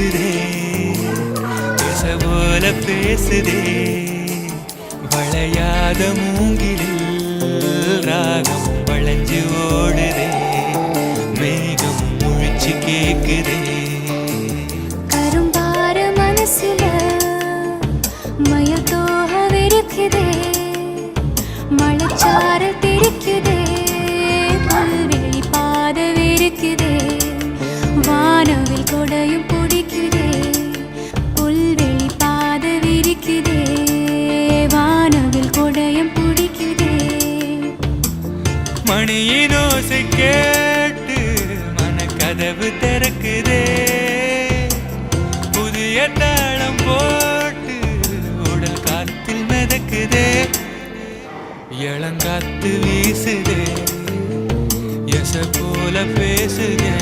வீசுதே பேச போல பேசுதே வளையாத மூங்கிலில் ராகம் வளைஞ்சு ஓடுதே மேகம் முழிச்சு கேக்குதே கரும்பார மனசுல மயத்தோக விருக்குதே மழைச்சார தெரிக்குதே புல்வெளி பாத விருக்குதே வானவில் கொடையும் பிடிக்குதே புல்வெளி பாத விரிக்குதே வானவில் கொடையும் பிடிக்குதே மணியின் ஓசை கேட்டு மனக்கதவு திறக்குதே புதிய தாளம் போட்டு உடல் காத்தில் மிதக்குதே இளங்காத்து வீசுதே எச போல பேசுதே